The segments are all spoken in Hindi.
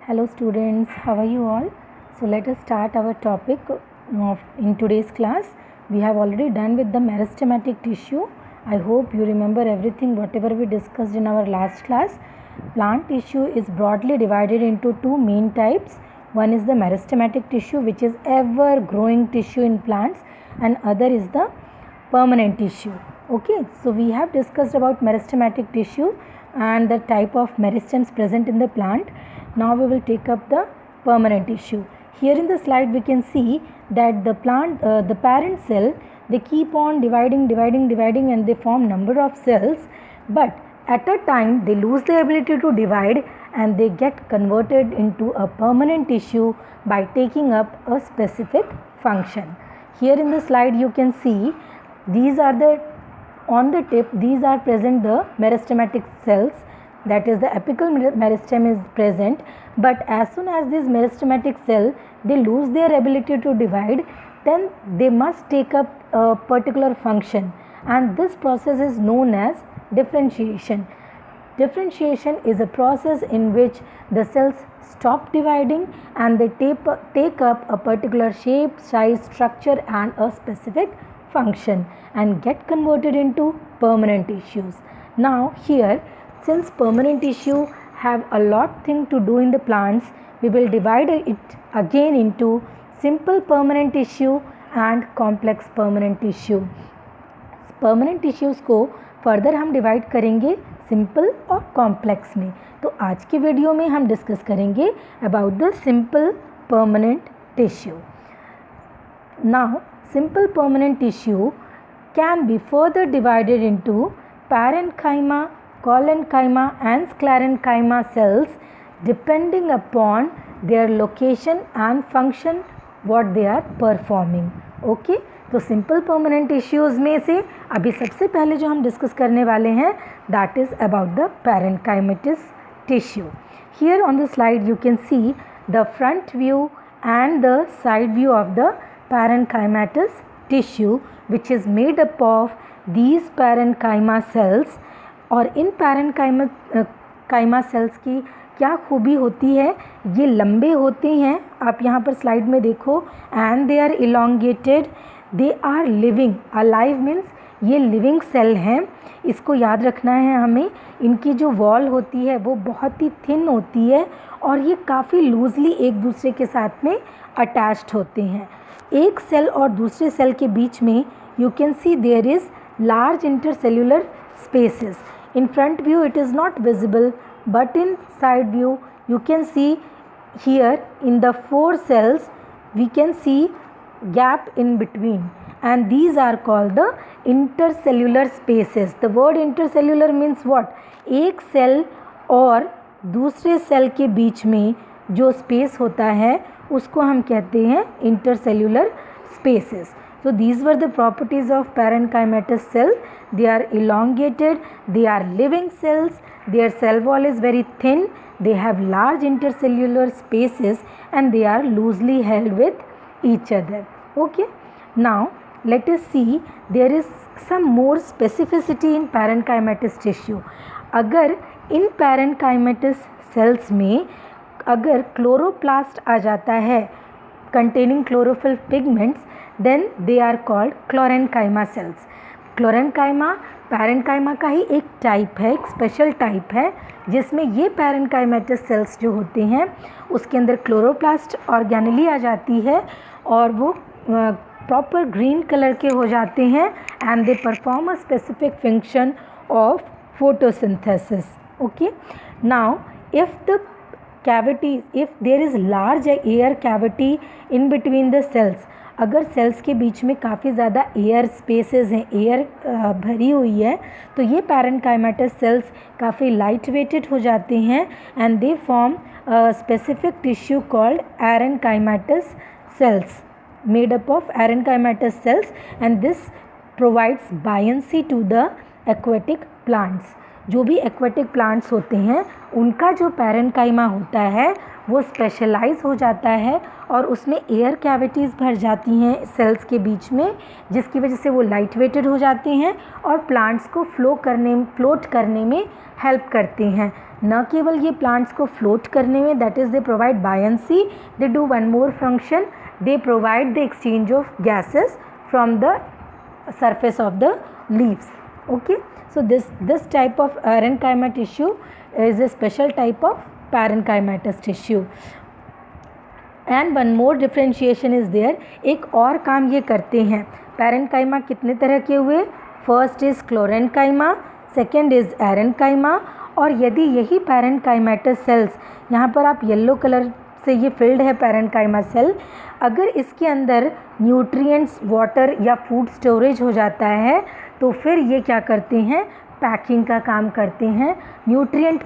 Hello students, how are you all? So let us start our topic in today's class. We have already done with the meristematic tissue. I hope you remember everything whatever we discussed in our last class. Plant tissue is broadly divided into two main types. One is the meristematic tissue, which is ever growing tissue in plants, and other is the permanent tissue. Okay, so we have discussed about meristematic tissue and the type of meristems present in the plant. Now we will take up the permanent tissue. Here in the slide we can see that the parent cell, they keep on dividing and they form number of cells, but at a time they lose the ability to divide and they get converted into a permanent tissue by taking up a specific function. Here in the slide you can see these are on the tip, these are present the meristematic cells, that is the apical meristem is present, but as soon as this meristematic cell they lose their ability to divide, then they must take up a particular function, and this process is known as differentiation. Differentiation is a process in which the cells stop dividing and they take up a particular shape, size, structure and a specific function and get converted into permanent tissues. Now here, since permanent tissue have a lot thing to do in the plants, we will divide it again into simple permanent tissue and complex permanent tissue. Permanent tissues को फर्दर हम डिवाइड करेंगे सिंपल और कॉम्प्लेक्स में. तो आज के वीडियो में हम डिस्कस करेंगे about the simple permanent tissue. Now simple permanent tissue can be further divided into parenchyma, collenchyma and sclerenchyma cells depending upon their location and function what they are performing. Okay, तो सिंपल परमानेंट टिश्यूज़ में से अभी सबसे पहले जो हम डिस्कस करने वाले हैं that is about the parenchymatous tissue. Here on the slide you can see the front view and the side view of the parenchymatous tissue which is made up of these parenchyma cells. और इन parenchyma cells की क्या खूबी होती है, ये लंबे होते हैं, आप यहाँ पर स्लाइड में देखो, and they are elongated, they are living. alive means ये लिविंग सेल हैं. इसको याद रखना है हमें. इनकी जो वॉल होती है वो बहुत ही थिन होती है और ये काफ़ी लूजली एक दूसरे के साथ में अटैच्ड होते हैं. एक सेल और दूसरे सेल के बीच में you can see there is large intercellular spaces. In front view it is not visible, but in side view you can see here in the four cells we can see gap in between, and these are called the intercellular spaces. The word intercellular means what? एक सेल और दूसरे सेल के बीच में जो स्पेस होता है उसको हम कहते हैं intercellular spaces. So these were the properties of parenchymatous cell. They are elongated, they are living cells, their cell wall is very thin, they have large intercellular spaces and they are loosely held with each other. Okay, now let us see there is some more specificity in parenchymatous tissue. अगर इन parenchymatous cells में अगर क्लोरोप्लास्ट आ जाता है containing chlorophyll pigments, then they are called क्लोरेन्काइमा cells. क्लोरेन्काइमा parenchyma का ही एक टाइप है, एक स्पेशल टाइप है जिसमें ये पैरेन्काइमेटस सेल्स जो होते हैं उसके अंदर क्लोरोप्लास्ट ऑर्गेनली आ जाती है और वो प्रॉपर ग्रीन कलर के हो जाते हैं and they perform a specific function of photosynthesis. Okay, now if the cavities, if there is large air cavity in between the cells, अगर सेल्स के बीच में काफ़ी ज़्यादा एयर स्पेसेस हैं, एयर भरी हुई है, तो ये पैरेन्काइमेटस सेल्स काफ़ी लाइट वेटेड हो जाते हैं and they form specific tissue called aerenchymatous cells made up of aerenchymatous cells, and this provides buoyancy to the aquatic plants. जो भी एक्वेटिक प्लांट्स होते हैं उनका जो पैरेन्काइमा होता है वो स्पेशलाइज हो जाता है और उसमें एयर कैविटीज़ भर जाती हैं सेल्स के बीच में, जिसकी वजह से वो लाइट वेटेड हो जाते हैं और प्लांट्स को फ्लोट करने में हेल्प करते हैं। न केवल ये प्लांट्स को फ्लोट करने में, that is they provide buoyancy, they do one more function, they provide the exchange of gases from the surface of the leaves. Okay, so this type of parenchyma tissue is a special type of parenchymatous tissue. And one more differentiation is there. एक और काम ये करते हैं, पैरेन्काइमा कितने तरह के हुए, फर्स्ट इज क्लोरेन्काइमा, सेकेंड इज एरेन्काइमा। और यदि यही पैरेन्काइमेटस सेल्स, यहाँ पर आप येलो कलर से ये फिल्ड है पैरेन्काइमा सेल, अगर इसके अंदर न्यूट्रिएंट्स, वाटर या फूड स्टोरेज हो जाता है तो फिर ये क्या करते हैं, पैकिंग का काम करते हैं, न्यूट्रिएंट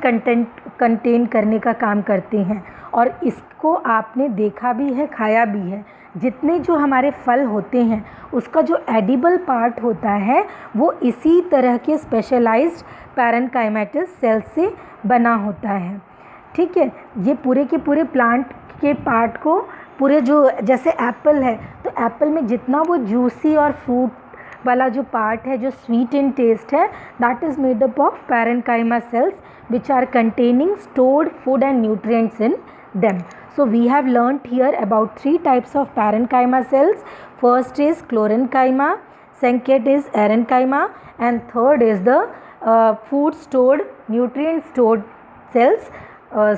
कंटेन करने का काम करते हैं। और इसको आपने देखा भी है, खाया भी है। जितने जो हमारे फल होते हैं उसका जो एडिबल पार्ट होता है वो इसी तरह के स्पेशलाइज्ड पैरेन्काइमेटस सेल से बना होता है। ठीक है, ये पूरे के पूरे प्लांट के पार्ट को, पूरे जो जैसे एप्पल है तो एप्पल में जितना वो जूसी और फ्रूट वाला जो पार्ट है जो स्वीट इन टेस्ट है, that is made up of parenchyma cells which are containing stored food and nutrients in them. So we have learnt here about three types of parenchyma cells. First is chlorenchyma, second is erenchyma, and third is the food stored, nutrient stored cells,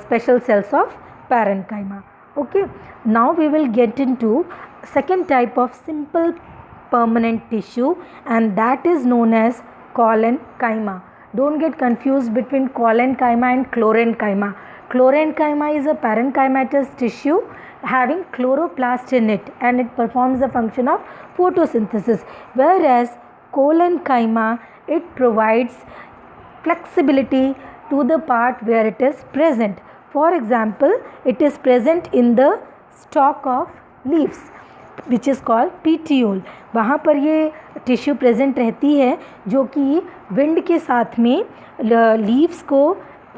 special cells of parenchyma. Okay, now we will get into second type of simple permanent tissue, and that is known as collenchyma. Don't get confused between collenchyma and chlorenchyma. Chlorenchyma is a parenchymatous tissue having chloroplast in it, and it performs the function of photosynthesis, whereas collenchyma, it provides flexibility to the part where it is present. For example, it is present in the stalk of leaves which is called petiole. वहाँ पर ये टिश्यू प्रेजेंट रहती है जो कि विंड के साथ में लीव्स को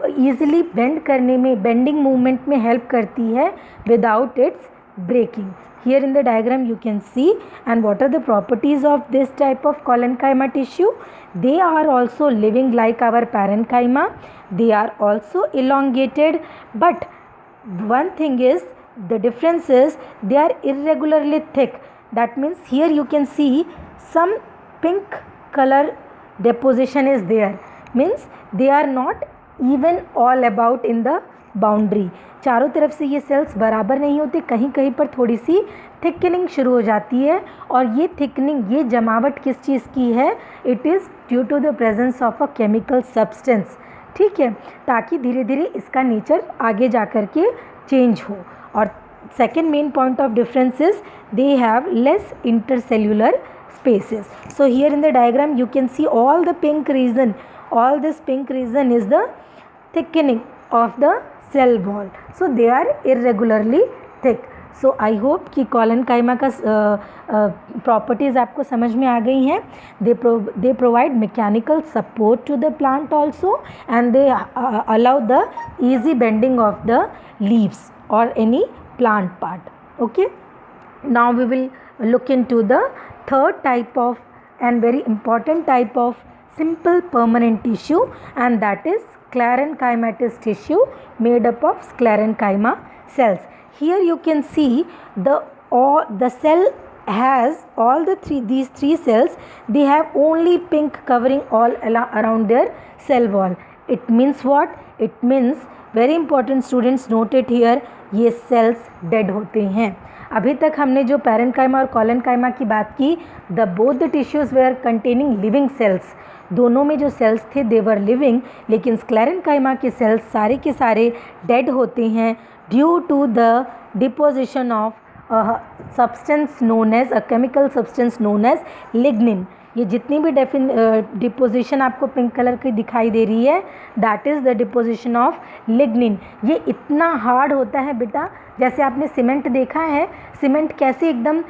ईजिली बेंड करने में, बेंडिंग मूवमेंट में हेल्प करती है without its breaking. Here in the diagram you can see, and what are the properties of this type of collenchyma tissue? They are also living like our parenchyma. They are also elongated, but one thing is, the difference is they are irregularly thick. That means here you can see some pink color deposition is there, means they are not even all about in the boundary. चारों तरफ से ये सेल्स बराबर नहीं होते, कहीं कहीं पर थोड़ी सी थिकनिंग शुरू हो जाती है. और ये थिकनिंग, ये जमावट किस चीज़ की है? It is due to the presence of a chemical substance. ठीक है, ताकि धीरे धीरे इसका नेचर आगे जा कर के चेंज हो. और second main point of difference is they have less intercellular spaces. So here in the diagram you can see all the pink region, all this pink region is the thickening of the cell wall. So they are irregularly thick. So I hope कि collenchyma का properties आपको समझ में आ गई हैं. They provide mechanical support to the plant also, and they allow the easy bending of the leaves or any plant part. Okay, now we will look into the third type of and very important type of simple permanent tissue, and that is sclerenchymatous tissue made up of sclerenchyma cells. Here you can see the cell has all these three cells. They have only pink covering all around their cell wall. It means what? It means, very important students, note it here, ये cells dead होते हैं. अभी तक हमने जो पैरेन्काइमा और कॉलेनकाइमा की बात की, both the tissues were containing living cells. दोनों में जो सेल्स थे दे वर लिविंग, लेकिन स्क्लेरेन्काइमा के सेल्स सारे के सारे डेड होते हैं due to the deposition of substance known as, a chemical substance known as lignin. ये जितनी भी डिपोजिशन आपको पिंक कलर की दिखाई दे रही है, that is the deposition of lignin. ये इतना हार्ड होता है बेटा, जैसे आपने सीमेंट देखा है, सीमेंट कैसे एकदम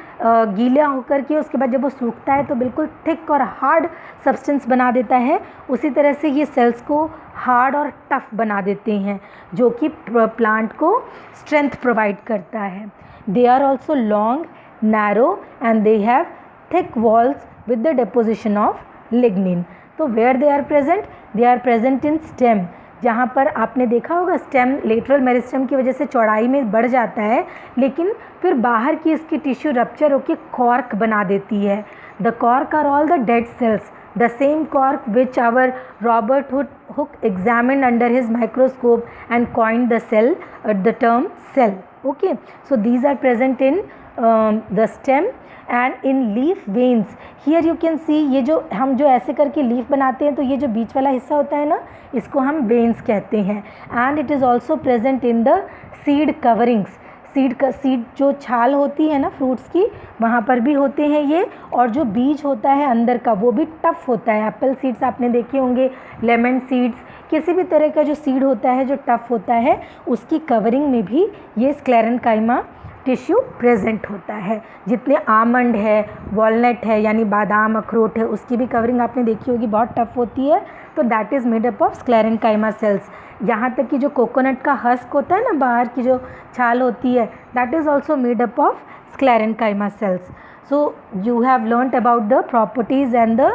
गीला होकर के उसके बाद जब वो सूखता है तो बिल्कुल थिक और हार्ड सब्सटेंस बना देता है, उसी तरह से ये सेल्स को हार्ड और टफ बना देते हैं, जो कि प्लांट को स्ट्रेंथ प्रोवाइड करता है। They are also long, narrow and they have thick walls with the deposition of lignin। तो where they are present? They are present in stem। जहाँ पर आपने देखा होगा स्टेम लेटरल मेरिस्टेम की वजह से चौड़ाई में बढ़ जाता है, लेकिन फिर बाहर की इसकी टिश्यू रप्चर होकर कॉर्क बना देती है। The cork are all the dead cells, the same cork which our Robert Hooke examined under his microscope and coined the cell, the term cell. Okay, so these are present in the stem and in leaf veins. Here you can see, ये जो हम जो ऐसे करके लीफ बनाते हैं तो ये जो बीच वाला हिस्सा होता है ना, इसको हम वेन्स कहते हैं। And it is also present in the seed coverings. Seed जो छाल होती है ना फ्रूट्स की, वहाँ पर भी होते हैं ये। और जो बीज होता है अंदर का वो भी टफ होता है। एप्पल सीड्स आपने देखे होंगे, लेमन सीड्स, किसी भी तरह का जो सीड होता है जो टफ होता है, उसकी कवरिंग में भी ये स्क्लेरेन्काइमा टिश्यू प्रेजेंट होता है। जितने आमंड है, वॉलनट है यानी बादाम अखरोट है, उसकी भी कवरिंग आपने देखी होगी, बहुत टफ होती है। तो that is made up of sclerenchyma sales. यहाँ तक कि जो कोकोनट का हस्क होता है ना, बाहर की जो छाल होती है, that is also made up of sclerenchyma cells. So you have learnt about the properties and the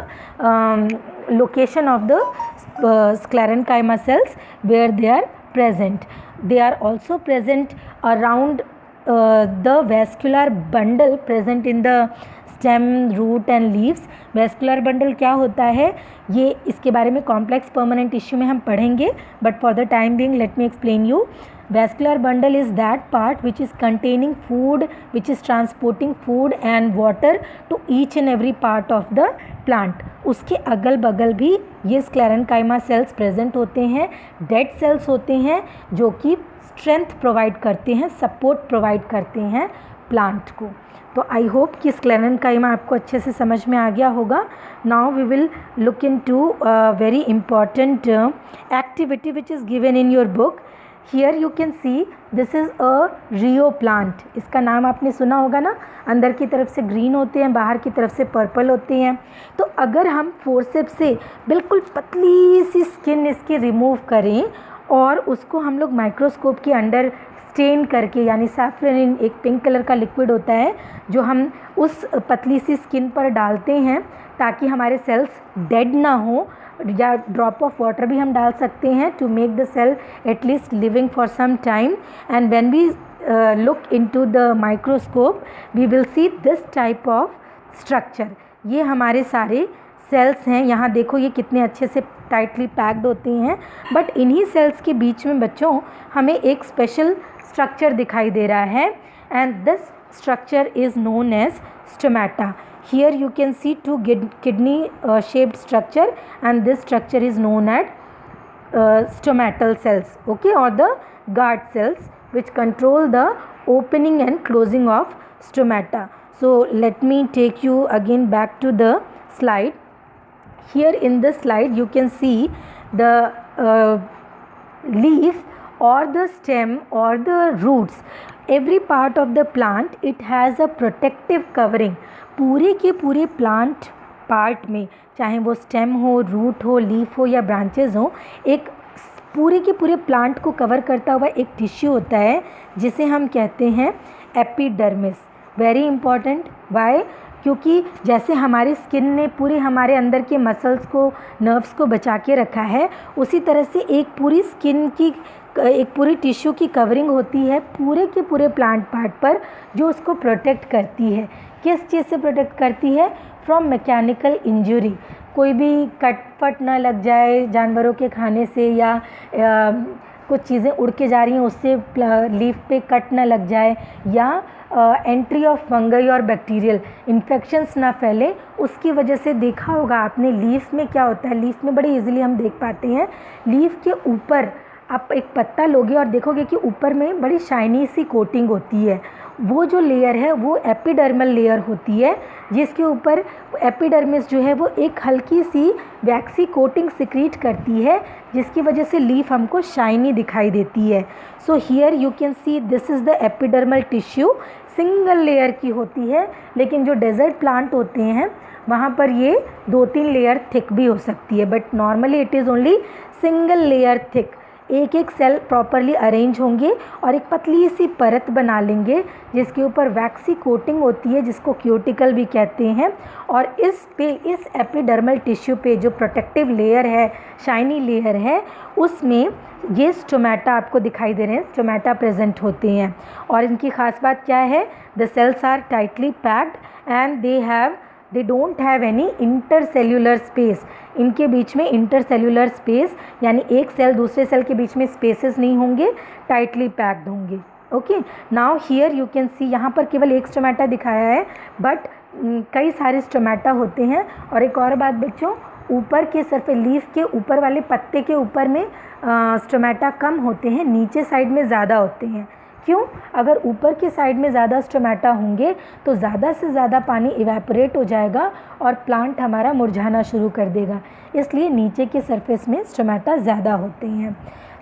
location of the sclerenchyma cells where they are present. They are also present around the vascular bundle present in the stem, root and leaves। vascular bundle क्या होता है, ये इसके बारे में complex permanent tissue में हम पढ़ेंगे, but for the time being let me explain you। vascular bundle is that part which is containing food, which is transporting food and water to each and every part of the plant। उसके अगल बगल भी ये स्क्लेरेन्काइमा सेल्स प्रेजेंट होते हैं। डेड सेल्स होते हैं जो कि स्ट्रेंथ प्रोवाइड करते हैं, सपोर्ट प्रोवाइड करते हैं प्लांट को। तो आई होप कि स्क्लेरेन्काइमा आपको अच्छे से समझ में आ गया होगा। Now we will look into very important activity which is given in your book. Here you can see this is a rhoeo plant. इसका नाम आपने सुना होगा ना, अंदर की तरफ से ग्रीन होते हैं, बाहर की तरफ से पर्पल होते हैं। तो अगर हम फोर्सेप्स से बिल्कुल पतली सी स्किन इसकी रिमूव करें और उसको हम लोग माइक्रोस्कोप के अंडर स्टेन करके, यानी सैफ्रनिन एक पिंक कलर का लिक्विड होता है जो हम उस पतली सी स्किन पर डालते हैं ताकि हमारे सेल्स डेड ना हो, या ड्रॉप ऑफ वाटर भी हम डाल सकते हैं to make the cell at least living for some time. And when we look into the microscope we will see this type of structure. ये हमारे सारे सेल्स हैं। यहाँ देखो ये कितने अच्छे से टाइटली पैक्ड होते हैं, बट इन्हीं सेल्स के बीच में बच्चों हमें एक स्पेशल स्ट्रक्चर दिखाई दे रहा है, and this structure is known as stomata. Here you can see two kidney shaped structure, and this structure is known as stomatal cells, okay, or the guard cells which control the opening and closing of stomata. So let me take you again back to the slide. Here in this slide you can see the leaf or the stem or the roots. Every part of the plant it has a protective covering। पूरे के पूरे प्लांट पार्ट में, चाहे वो स्टेम हो, रूट हो, लीफ हो या ब्रांचेस हो, एक पूरे के पूरे प्लांट को कवर करता हुआ एक टिश्यू होता है जिसे हम कहते हैं एपिडर्मिस। Very important. वाई? क्योंकि जैसे हमारी स्किन ने पूरे हमारे अंदर के मसल्स को, नर्व्स को बचा के रखा है, उसी तरह से एक पूरी स्किन की, एक पूरी टिश्यू की कवरिंग होती है पूरे के पूरे प्लांट पार्ट पर, जो उसको प्रोटेक्ट करती है। किस चीज़ से प्रोटेक्ट करती है? From mechanical injury. कोई भी कट फट ना लग जाए जानवरों के खाने से, या कुछ चीज़ें उड़ के जा रही हैं उससे लीफ पे कट ना लग जाए, या एंट्री ऑफ फंगई और बैक्टीरियल इन्फेक्शंस ना फैले, उसकी वजह से देखा होगा आपने लीफ में क्या होता है। लीफ में बड़ी इजीली हम देख पाते हैं, लीफ के ऊपर आप एक पत्ता लोगे और देखोगे कि ऊपर में बड़ी शाइनी सी कोटिंग होती है, वो जो लेयर है वो एपिडर्मल लेयर होती है, जिसके ऊपर एपिडर्मिस जो है वो एक हल्की सी वैक्सी कोटिंग सिक्रीट करती है, जिसकी वजह से लीफ हमको शाइनी दिखाई देती है। So here you can see this is the epidermal tissue, single layer की होती है, लेकिन जो डेजर्ट प्लांट होते हैं वहाँ पर ये 2-3 लेयर थिक भी हो सकती है, but normally it is only single layer thick. एक एक सेल प्रॉपरली अरेंज होंगे और एक पतली सी परत बना लेंगे जिसके ऊपर वैक्सी कोटिंग होती है, जिसको क्यूटिकल भी कहते हैं। और इस एपिडर्मल टिश्यू पे जो प्रोटेक्टिव लेयर है, शाइनी लेयर है, उसमें ये स्टोमेटा आपको दिखाई दे रहे हैं, स्टोमेटा प्रेजेंट होते हैं। और इनकी खास बात क्या है, the cells are tightly packed and they don't have any intercellular space. इनके बीच में इंटरसेल्यूलर स्पेस यानी एक सेल दूसरे सेल के बीच में स्पेसेस नहीं होंगे, टाइटली पैक्ड होंगे। Okay, now here you can सी, यहाँ पर केवल एक स्टोमेटा दिखाया है, बट कई सारे स्टोमेटा होते हैं। और एक और बात बच्चों, ऊपर के सरफेस लीफ के ऊपर वाले पत्ते के ऊपर में स्टोमेटा कम होते हैं, नीचे साइड में ज़्यादा होते हैं। क्यों? अगर ऊपर के साइड में ज़्यादा स्टोमेटा होंगे तो ज़्यादा से ज़्यादा पानी इवेपोरेट हो जाएगा और प्लांट हमारा मुरझाना शुरू कर देगा, इसलिए नीचे के सरफेस में स्टोमेटा ज़्यादा होते हैं।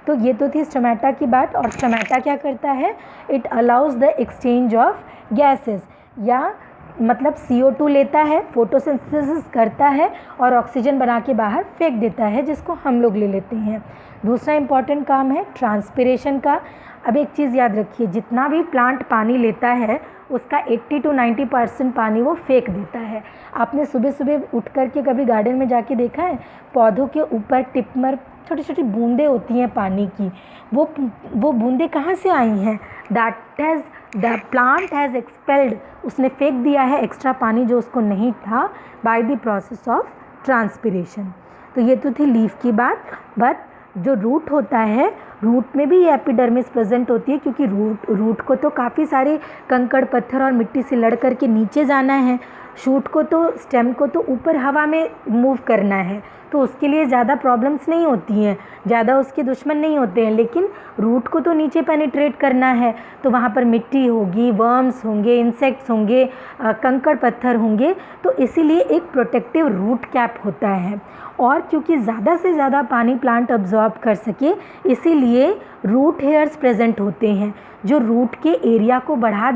तो ये तो थी स्टोमेटा की बात। और स्टोमेटा क्या करता है, it allows the exchange of gases, या मतलब CO2 लेता है, फोटोसिंथेसिस करता है और ऑक्सीजन बना के बाहर फेंक देता है, जिसको हम लोग ले लेते हैं। दूसरा इम्पॉर्टेंट काम है ट्रांसपिरेशन का। अब एक चीज़ याद रखिए, जितना भी प्लांट पानी लेता है उसका 80 to 90% पानी वो फेंक देता है। आपने सुबह सुबह उठ कर के कभी गार्डन में जाके देखा है, पौधों के ऊपर टिप पर छोटी छोटी बूंदें होती हैं पानी की, वो बूंदें कहाँ से आई हैं? द प्लांट हैज़ एक्सपेल्ड, उसने फेंक दिया है एक्स्ट्रा पानी जो उसको नहीं था, by the process of transpiration. तो ये तो थी लीफ की बात। बट जो रूट होता है, रूट में भी ये एपिडर्मिस प्रेजेंट होती है, क्योंकि रूट को तो काफ़ी सारे कंकड़ पत्थर और मिट्टी से लड़ करके नीचे जाना है, शूट को तो, स्टेम को तो ऊपर हवा में मूव करना है, तो उसके लिए ज़्यादा प्रॉब्लम्स नहीं होती हैं, ज़्यादा उसके दुश्मन नहीं होते हैं। लेकिन रूट को तो नीचे पेनिट्रेट करना है, तो वहाँ पर मिट्टी होगी, वर्म्स होंगे, इंसेक्ट्स होंगे, कंकड़ पत्थर होंगे, तो इसीलिए एक प्रोटेक्टिव रूट कैप होता है। और क्योंकि ज़्यादा से ज़्यादा पानी प्लांट अब्जॉर्ब कर सके, इसीलिए रूट हेयर्स प्रेजेंट होते हैं जो रूट के एरिया को बढ़ा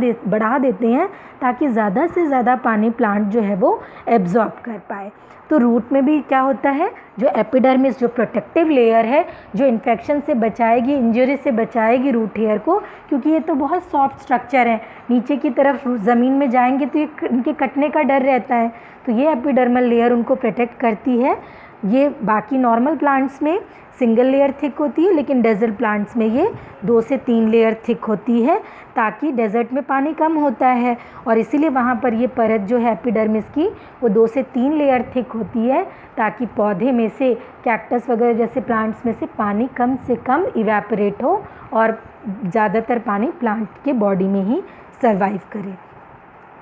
देते हैं, ताकि ज़्यादा से ज़्यादा पानी प्लांट जो है वो एब्जॉर्ब कर पाए। तो रूट में भी क्या होता है, जो एपिडर्मिस, जो प्रोटेक्टिव लेयर है, जो इन्फेक्शन से बचाएगी, इंजरी से बचाएगी रूट हेयर को, क्योंकि ये तो बहुत सॉफ्ट स्ट्रक्चर है, नीचे की तरफ ज़मीन में जाएंगे तो ये इनके कटने का डर रहता है, तो ये एपिडर्मल लेयर उनको प्रोटेक्ट करती है। ये बाकी नॉर्मल प्लांट्स में सिंगल लेयर थिक होती है, लेकिन डेजर्ट प्लांट्स में ये 2 से 3 लेयर थिक होती है, ताकि डेजर्ट में पानी कम होता है और इसीलिए वहाँ पर ये परत जो है एपिडर्मिस की वो 2 से 3 लेयर थिक होती है, ताकि पौधे में से, कैक्टस वगैरह जैसे प्लांट्स में से पानी कम से कम इवेपोरेट हो और ज़्यादातर पानी प्लांट के बॉडी में ही सर्वाइव करे।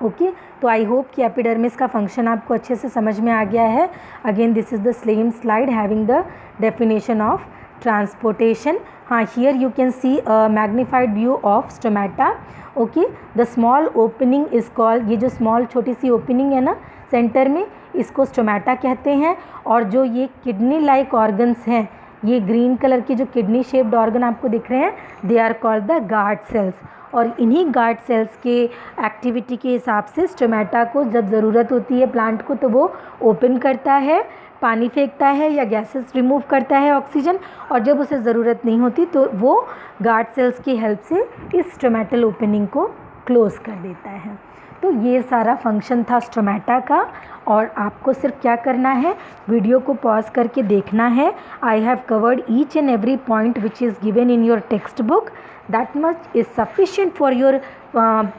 ओके, तो आई होप कि एपिडर्मिस का फंक्शन आपको अच्छे से समझ में आ गया है। Again this is the same slide having the definition of transportation. हाँ, here you can see a magnified view of stomata. Okay, the small opening is called, ये जो स्मॉल छोटी सी ओपनिंग है ना सेंटर में, इसको स्टोमेटा कहते हैं। और जो ये किडनी लाइक ऑर्गन्स हैं, ये ग्रीन कलर के जो किडनी शेप्ड ऑर्गन आपको दिख रहे हैं, they are called the guard cells. और इन्हीं गार्ड सेल्स के एक्टिविटी के हिसाब से स्टोमेटा को जब ज़रूरत होती है प्लांट को, तो वो ओपन करता है, पानी फेंकता है या गैसेस रिमूव करता है, ऑक्सीजन, और जब उसे ज़रूरत नहीं होती तो वो गार्ड सेल्स की हेल्प से इस स्टोमेटल ओपनिंग को क्लोज़ कर देता है। तो ये सारा फंक्शन था स्टोमेटा का। और आपको सिर्फ क्या करना है, वीडियो को पॉज करके देखना है। I have covered each and every point which is given in your text book. That much is sufficient for your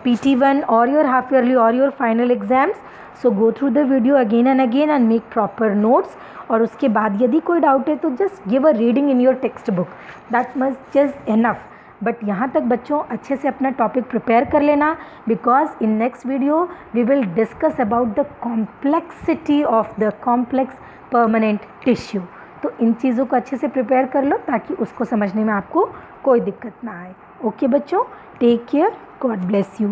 PT1 or your half yearly or your final exams. So go through the video again and again and make proper notes. और उसके बाद यदि कोई डाउट है तो just give a reading in your textbook. That much is enough. But यहाँ तक बच्चों अच्छे से अपना टॉपिक प्रिपेयर कर लेना, because in next video we will discuss about the complexity of the complex permanent tissue. तो इन चीज़ों को अच्छे से प्रिपेयर कर लो ताकि उसको समझने में आपको कोई दिक्कत ना आए। ओके बच्चों, take care, God bless you.